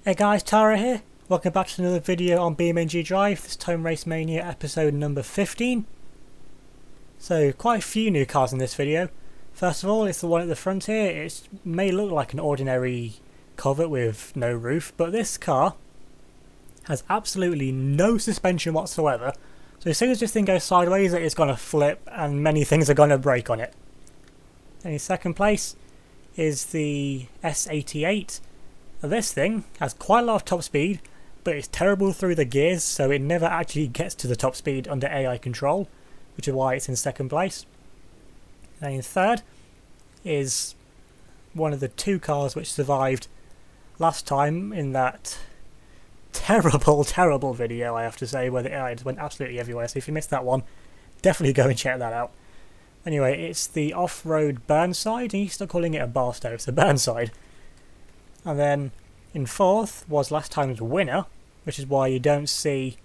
Hey guys, Tara here. Welcome back to another video on BeamNG Drive, this time Race Mania episode number 15. So, quite a few new cars in this video. First of all, it's the one at the front here. It may look like an ordinary Covert with no roof, but this car has absolutely no suspension whatsoever. So as soon as this thing goes sideways, it's going to flip and many things are going to break on it. And in second place is the S88. Now this thing has quite a lot of top speed, but it's terrible through the gears, so it never actually gets to the top speed under AI control, which is why it's in second place. And in third is one of the two cars which survived last time in that terrible video, I have to say, where the AI just went absolutely everywhere. So if you missed that one, definitely go and check that out. Anyway, it's the off-road Burnside, and you start calling it a Barstow, it's a Burnside. And then in fourth was last time's winner, which is why you don't see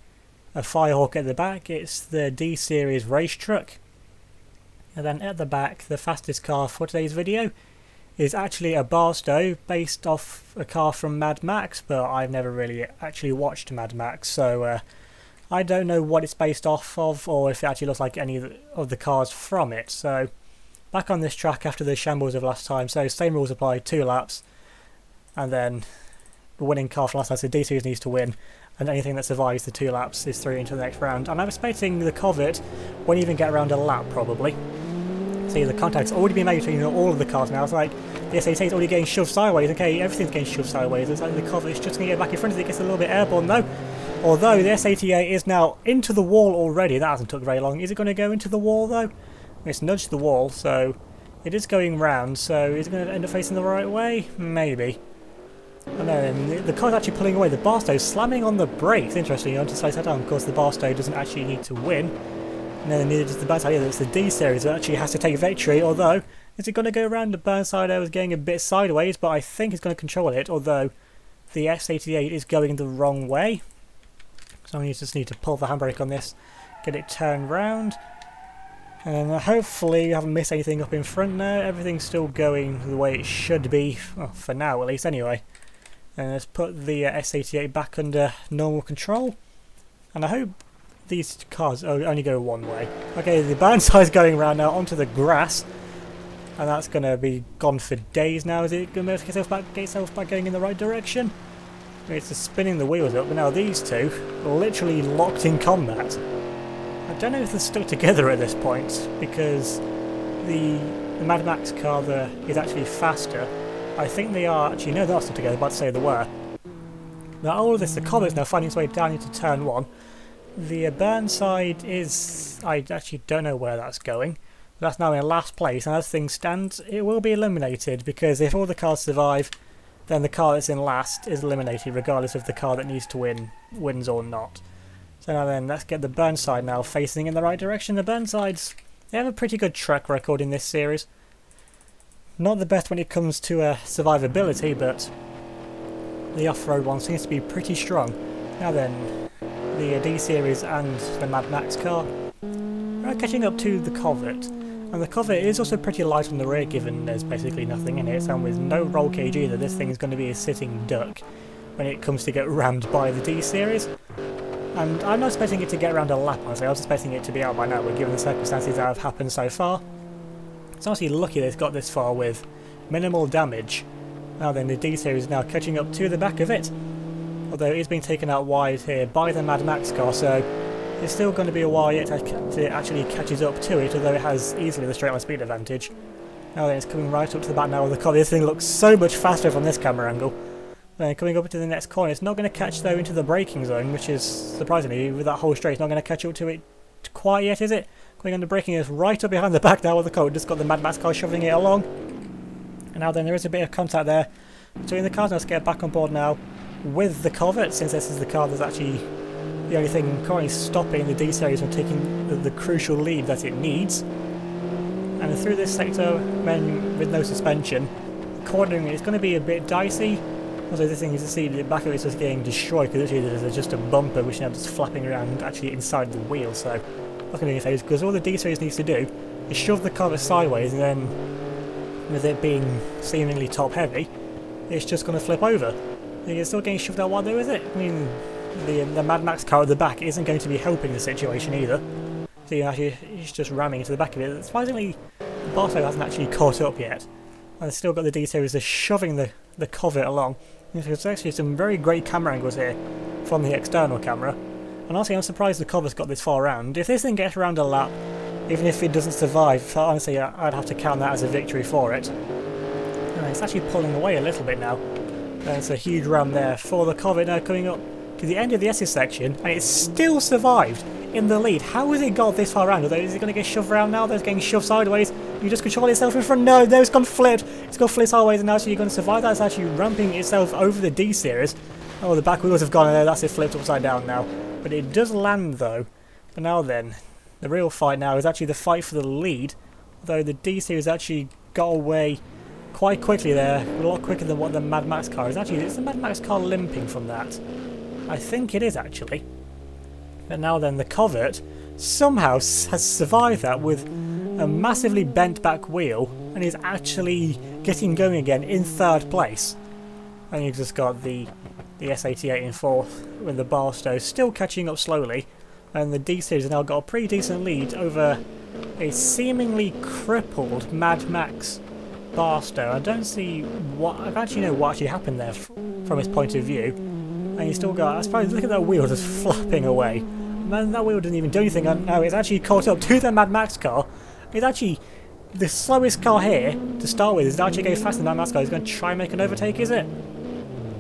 a Firehawk at the back. It's the D-Series race truck. And then at the back, the fastest car for today's video is actually a Barstow based off a car from Mad Max, but I've never really actually watched Mad Max, so I don't know what it's based off of or if it actually looks like any of the cars from it. So back on this track after the shambles of last time, so same rules apply, 2 laps, and then the winning car from last time, so D-Series needs to win, and anything that survives the 2 laps is through into the next round. And I'm expecting the Covert won't even get around a lap probably. See, the contact's already been made between all of the cars now. It's like the S88 is already getting shoved sideways. Okay, everything's getting shoved sideways. It's like the Covert's just going to get back in front of it. It gets a little bit airborne though. Although the S88 is now into the wall already. That hasn't took very long. Is it going to go into the wall though? It's nudged the wall, so it is going round. So is it going to end up facing the right way? Maybe. And then the car's actually pulling away. The Barstow's slamming on the brakes. Interesting, you want to slow that down. Of course, the Barstow doesn't actually need to win. No, neither does the Burnside either. It's the D-Series that actually has to take victory, although is it going to go around the Burnside? I was getting a bit sideways, but I think it's going to control it, although the S88 is going the wrong way. So I just need to pull the handbrake on this, get it turned round, and hopefully we haven't missed anything up in front now. Everything's still going the way it should be, well, for now at least anyway. And let's put the S88 back under normal control, and I hope these cars only go one way. Okay, the Burnside's going around now onto the grass, and that's going to be gone for days now. Is it going to get itself back going in the right direction? I mean, it's just spinning the wheels up, but now these two are literally locked in combat. I don't know if they're stuck together at this point, because the Mad Max car there is actually faster. I think they are actually, no, they're not stuck together, but I'd say they were. Now all of this, the Comet's now finding its way down into turn 1. The Burnside is, I actually don't know where that's going. But that's now in last place, and as things stand, it will be eliminated, because if all the cars survive, then the car that's in last is eliminated, regardless of the car that needs to win wins or not. So now then, let's get the Burnside now facing in the right direction. The Burnsides, they have a pretty good track record in this series. Not the best when it comes to survivability, but the off-road one seems to be pretty strong. Now then, the D-Series and the Mad Max car are catching up to the Covert, and the Covert is also pretty light on the rear given there's basically nothing in it, and with no roll cage either, this thing is going to be a sitting duck when it comes to get rammed by the D-Series. And I'm not expecting it to get around a lap, honestly. I was expecting it to be out by now, but given the circumstances that have happened so far, it's honestly lucky that it's got this far with minimal damage. Now then, the D-Series is now catching up to the back of it, although it is being taken out wide here by the Mad Max car, so it's still going to be a while yet till it actually catches up to it, although it has easily the straight line speed advantage. Now then, it's coming right up to the back now of the car. This thing looks so much faster from this camera angle. Then coming up into the next corner, it's not going to catch though into the braking zone, which is surprisingly, with that whole straight, it's not going to catch up to it quite yet, is it? Going under braking is right up behind the back now of the car, just got the Mad Max car shoving it along. And now then, there is a bit of contact there between the cars. Let's get back on board now with the Covert, since this is the car that's actually the only thing currently stopping the D-Series from taking the crucial lead that it needs. And through this sector, with no suspension, cornering is going to be a bit dicey. Also, this thing, you can see the back of it's just getting destroyed, because literally there's just a bumper which now just flapping around actually inside the wheel. So not going to do any favours, because all the D-Series needs to do is shove the Covert sideways, and then with it being seemingly top heavy, it's just going to flip over. You're still getting shoved out while there, is it? I mean, the Mad Max car at the back isn't going to be helping the situation either. So you know, he's just ramming into the back of it. Surprisingly, the Barstow hasn't actually caught up yet. And still got the D-Series just shoving the Covet along. There's actually some very great camera angles here from the external camera. And honestly, I'm surprised the Covet's got this far around. If this thing gets around a lap, even if it doesn't survive, honestly, I'd have to count that as a victory for it. And it's actually pulling away a little bit now. There's a huge ram there for the Covet now coming up to the end of the S's section, and it's still survived in the lead. How has it got this far around? Although, is it going to get shoved around now? It's getting shoved sideways. You just control itself in front. No, it's gone flipped. It's gone flipped sideways, and now you're going to survive that. It's actually ramping itself over the D-Series. Oh, the back wheels have gone there. That's it, flipped upside down now. But it does land, though. But now then, the real fight now is actually the fight for the lead. Although the D-Series actually got away quite quickly there. A lot quicker than what the Mad Max car is. Actually, is the Mad Max car limping from that? I think it is, actually. But now then, the Covet somehow has survived that with a massively bent back wheel and is actually getting going again in third place. And you've just got the S88 in fourth, with the Barstow still catching up slowly, and the D-Series has now got a pretty decent lead over a seemingly crippled Mad Max Barstow. I don't see what, I actually know what actually happened there from his point of view. And you still got, I suppose, look at that wheel just flapping away. Man, that wheel didn't even do anything. No, it's actually caught up to the Mad Max car. It's actually the slowest car here to start with. Is actually going faster than the Mad Max car. He's going to try and make an overtake, is it?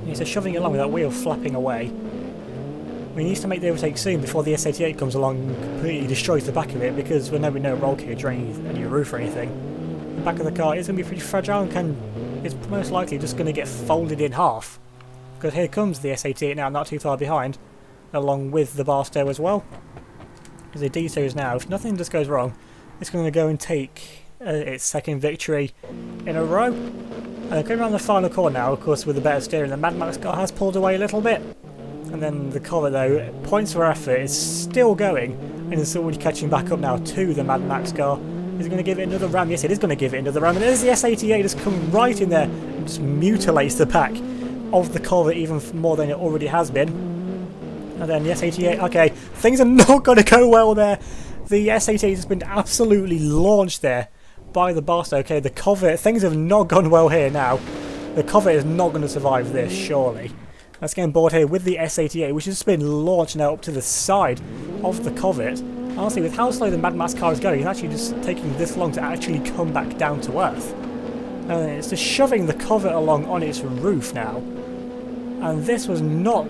He's just shoving it along with that wheel flapping away. I mean, he needs to make the overtake soon before the S88 comes along and completely destroys the back of it, because we're no roll cage or any roof or anything. The back of the car is going to be pretty fragile and is most likely just going to get folded in half. Because here comes the S88 now, not too far behind, along with the Barstow as well. Because the D-Series now, if nothing just goes wrong, it's going to go and take its second victory in a row. And coming around the final corner now, of course, with the better steering, the Mad Max car has pulled away a little bit. And then the Covet, though, points for effort, is still going, and is already catching back up now to the Mad Max car. Is it going to give it another ram? Yes, it is going to give it another ram. And there's the S88 just coming right in there and just mutilates the pack of the Covet even more than it already has been. And then the S88, okay, things are not going to go well there. The S88 has been absolutely launched there by the Barstow. Okay, the Covet, things have not gone well here now. The Covet is not going to survive this, surely. Let's get on board here with the S88, which has just been launched now up to the side of the Covet. Honestly, with how slow the Mad Max car is going, it's actually just taking this long to actually come back down to earth. And it's just shoving the Covet along on its roof now. And this was not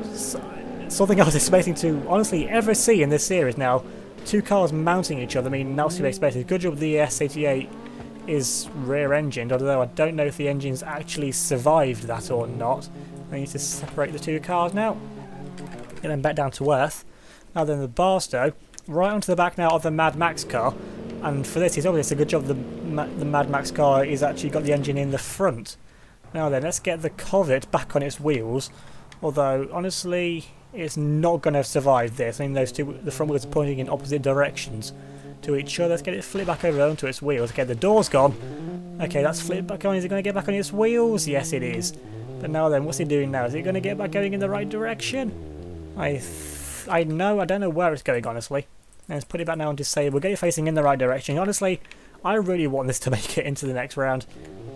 something I was expecting to honestly ever see in this series now. Two cars mounting each other. I mean, that's to be expected. Good job the S88 is rear-engined, although I don't know if the engines actually survived that or not. I need to separate the two cars now. Get them back down to earth. Now then, the Barstow, right onto the back now of the Mad Max car. And for this, it's obvious a good job the Mad Max car is actually got the engine in the front. Now then, let's get the Covet back on its wheels. Although, honestly, it's not going to survive this. I mean, those two, the front wheels are pointing in opposite directions to each other. Let's get it flipped back over onto its wheels. Okay, the door's gone. Okay, that's flipped back on. Is it going to get back on its wheels? Yes, it is. But now then, what's it doing now? Is it going to get back going in the right direction? I don't know where it's going, honestly. Let's put it back now and disable. Get it facing in the right direction. Honestly, I really want this to make it into the next round.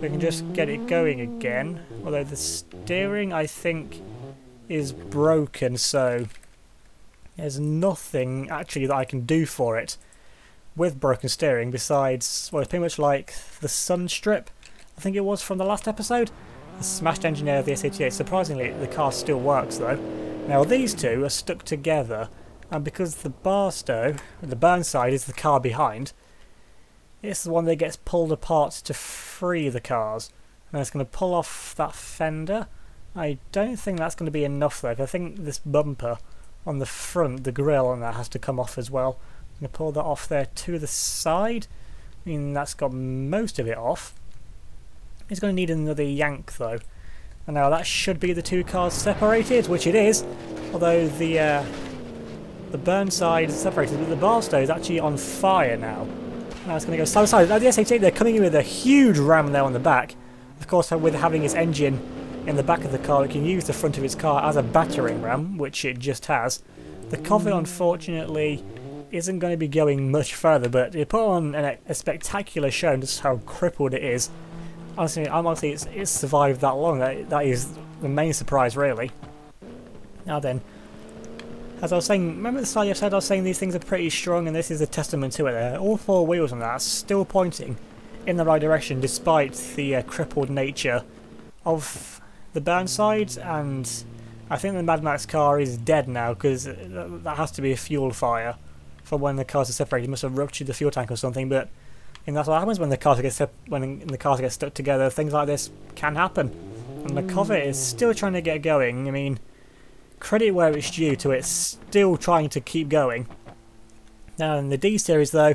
We can just get it going again. Although the steering, I think, is broken, so there's nothing actually that I can do for it with broken steering besides, well, it's pretty much like the sun strip, I think it was from the last episode. The smashed engine of the S88. Surprisingly, the car still works though. Now these two are stuck together, and because the Barstow, the Burnside, is the car behind, it's the one that gets pulled apart to free the cars. And it's going to pull off that fender. I don't think that's going to be enough though. I think this bumper on the front, the grille on that, has to come off as well. I'm going to pull that off there to the side. I mean, that's got most of it off. It's going to need another yank though. And now that should be the two cars separated, which it is. Although the Burnside is separated, but the Barstow is actually on fire now. Now it's going to go side by side. Now the S88, they're coming in with a huge ram there on the back. Of course, with having its engine in the back of the car. It can use the front of its car as a battering ram, which it just has. The Covet, unfortunately, isn't going to be going much further, but it put on a spectacular show just how crippled it is. Honestly, it's survived that long. That is the main surprise, really. Now then, as I was saying, remember at the start of the episode I was saying these things are pretty strong, and this is a testament to it there. All four wheels on that are still pointing in the right direction despite the crippled nature of the Burnside, and I think the Mad Max car is dead now because that has to be a fuel fire from when the cars are separated. It must have ruptured the fuel tank or something, but that's what happens when the cars get stuck together. Things like this can happen, and the Covet is still trying to get going. I mean, credit where it's due to it still trying to keep going. Now in the D series though,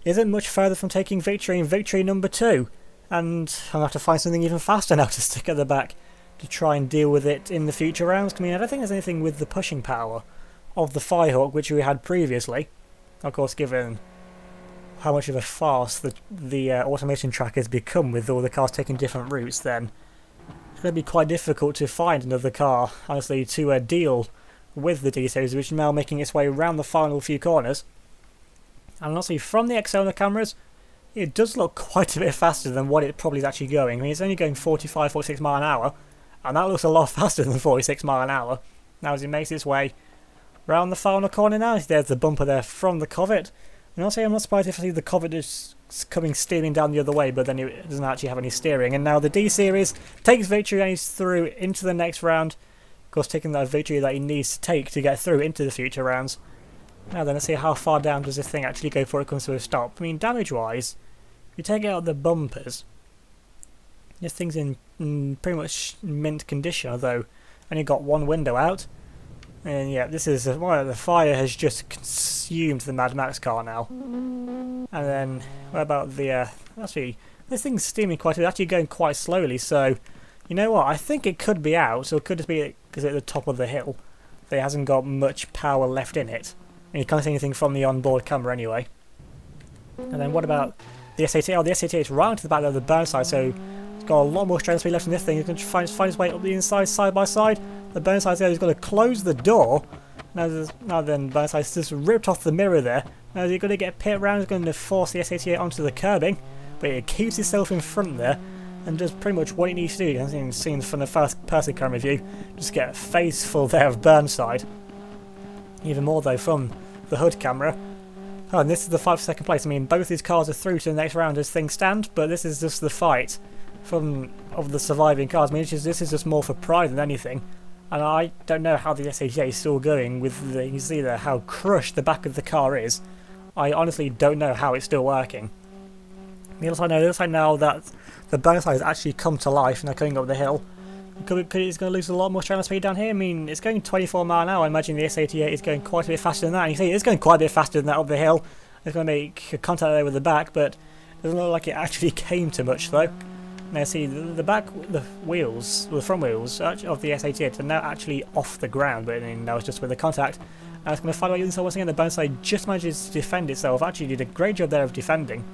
isn't much further from taking victory in victory number 2, and I'm going to have to find something even faster now to stick at the back to try and deal with it in the future rounds. I mean, I don't think there's anything with the pushing power of the Firehawk which we had previously. Of course, given how much of a farce the automation track has become with all the cars taking different routes, then it's going to be quite difficult to find another car, honestly, to deal with the D-Series, which is now making its way around the final few corners. And honestly, from the external cameras, it does look quite a bit faster than what it probably is actually going. I mean, it's only going 45, 46 mile an hour, and that looks a lot faster than 46 mile an hour. Now as it makes its way around the final corner now, there's the bumper there from the Covet. And also, I'm not surprised if I see the Covet is coming steaming down the other way, but then it doesn't actually have any steering. And now the D-Series takes victory and he's through into the next round. Of course, taking that victory that he needs to take to get through into the future rounds. Now then, let's see how far down does this thing actually go before it comes to a stop. I mean, damage-wise, if you take out the bumpers, this thing's in pretty much mint condition, although only got one window out. And yeah, this is well, the fire has just consumed the Mad Max car now. And then, what about the actually, this thing's steaming quite a bit, actually going quite slowly, so you know what, I think it could be out, or it could just be because it's at the top of the hill that it hasn't got much power left in it. And you can't see anything from the onboard camera anyway. And then what about the SAT? Oh, the SAT is right to the back of the Burnside, so it's got a lot more strength speed left in this thing. It's going to find its way up the inside, side by side. The Burnside's there, he's got to close the door. Now then, Burnside's just ripped off the mirror there. Now he's going to get pit round, he's going to force the SAT onto the curbing, but it keeps itself in front there and does pretty much what it needs to do. As you've seen from the first person camera view, just get a face full there of Burnside. Even more though from the hood camera. Oh, and this is the fight for second place. I mean, both these cars are through to the next round as things stand, but this is just the fight of the surviving cars. I mean, this is just more for pride than anything. And I don't know how the SHA is still going with the, you see there how crushed the back of the car is. I honestly don't know how it's still working. The other side, no, the other side now that the Burnside has actually come to life and they're coming up the hill. It's going to lose a lot more strength speed down here. I mean, it's going 24 mile an hour. I imagine the S88 is going quite a bit faster than that. And you see, it's going quite a bit faster than that up the hill. It's going to make contact there with the back, but it doesn't look like it actually came to much though. Now see, the front wheels of the S88 are now actually off the ground, but now it's just with the contact. And it's going to find a way inside once again. The Burnside just manages to defend itself. Actually did a great job there of defending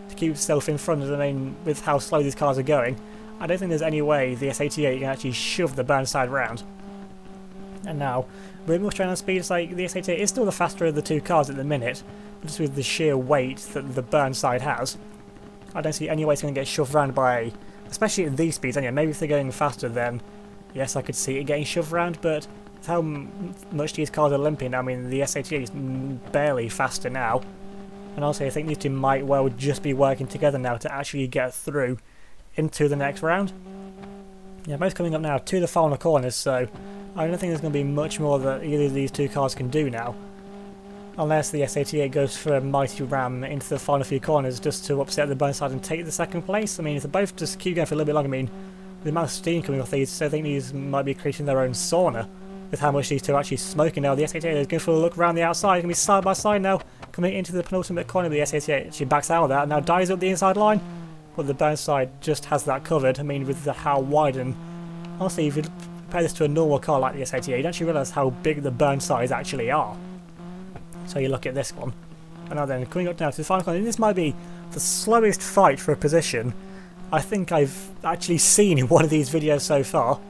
to keep itself in front. I mean, with how slow these cars are going, I don't think there's any way the S88 can actually shove the Burnside round. And now, with more strength and speed, it's like the S88 is still the faster of the two cars at the minute, just with the sheer weight that the Burnside has. I don't see any way it's going to get shoved around by, especially at these speeds anyway. Maybe if they're going faster, then yes, I could see it getting shoved around, but how much these cars are limping. I mean, the S88 is barely faster now. And also, I think these two might well just be working together now to actually get through into the next round. Yeah, both coming up now to the final corners, so I don't think there's going to be much more that either of these two cars can do now. Unless the S88 goes for a mighty ram into the final few corners just to upset the Burnside and take the second place. I mean, if they both just keep going for a little bit longer, I mean, the amount of steam coming off these, so I think these might be creating their own sauna with how much these two are actually smoking now. The S88 is going for a look around the outside, going to be side by side now, coming into the penultimate corner. The S88 she backs out of that and now dives up the inside line, but the Burnside just has that covered. I mean, with how wide, and honestly, if you compare this to a normal car like the S88, you don't actually realise how big the Burnsides actually are. So you look at this one, and now then coming up now to the final corner, this might be the slowest fight for a position I think I've actually seen in one of these videos so far.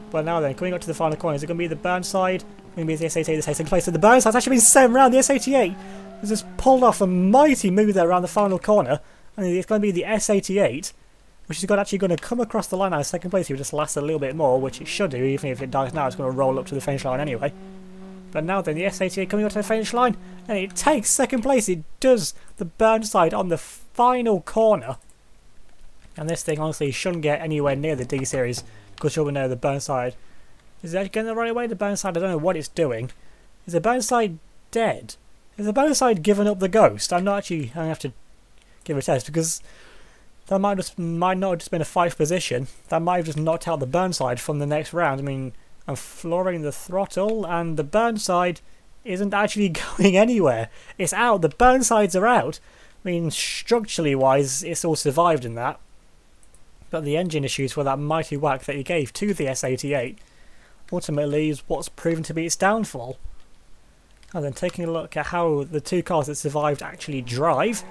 But now then, coming up to the final corner, is it going to be the Burnside? Going to be the S88 that takes second place? So the Burnside's actually been sent round. The S88 has just pulled off a mighty move there around the final corner. And it's going to be the S88, which is actually going to come across the line now in second place. It will just last a little bit more, which it should do. Even if it dies now, it's going to roll up to the finish line anyway. But now then, the S88 coming up to the finish line, and it takes second place. It does the Burnside on the final corner. And this thing honestly shouldn't get anywhere near the D series, because you'll know the Burnside is it going the right way. The Burnside, I don't know what it's doing. Is the Burnside dead? Is the Burnside given up the ghost? I'm not actually. I have to give it a test, because that might not have just been a 5th position. That might have just knocked out the Burnside from the next round. I mean, I'm flooring the throttle, and the Burnside isn't actually going anywhere. It's out. The Burnsides are out. I mean, structurally wise, it's all survived in that. But the engine issues for that mighty whack that he gave to the S88 ultimately is what's proven to be its downfall. And then taking a look at how the two cars that survived actually drive.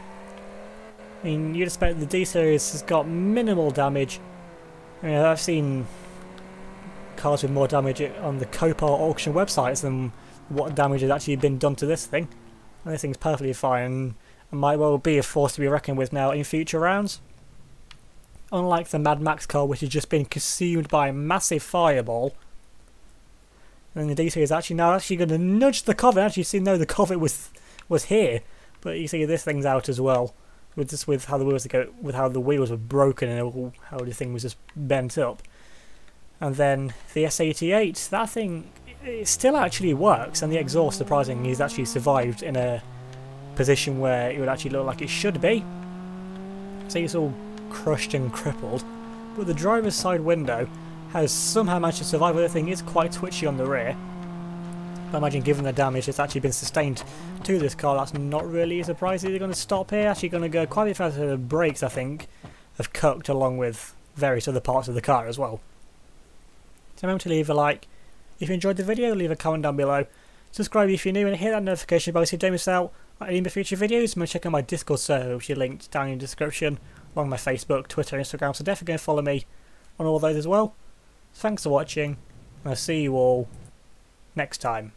I mean, you'd expect the D-Series has got minimal damage. I mean, I've seen cars with more damage on the Copar auction websites than what damage has actually been done to this thing. And this thing's perfectly fine and might well be a force to be reckoned with now in future rounds. Unlike the Mad Max car, which has just been consumed by a massive fireball. And the D-Series is actually now going to nudge the Covet. Actually, you see, no, the Covet was here, but you see this thing's out as well. With how the wheels were broken and how the thing was just bent up. And then the S88, that thing, it still actually works, and the exhaust, surprisingly, has actually survived in a position where it would actually look like it should be. So it's all crushed and crippled, but the driver's side window has somehow managed to survive. The thing is quite twitchy on the rear. I imagine given the damage that's actually been sustained to this car, that's not really a surprise. They're going to stop here, actually going to go quite a bit faster. The brakes, I think, have cooked along with various other parts of the car as well. So remember to leave a like if you enjoyed the video, leave a comment down below, subscribe if you're new, and hit that notification bell so you don't miss out on any of my future videos. Remember to check out my Discord server, which is linked down in the description, along with my Facebook, Twitter, Instagram, so definitely go and follow me on all those as well. Thanks for watching, and I'll see you all next time.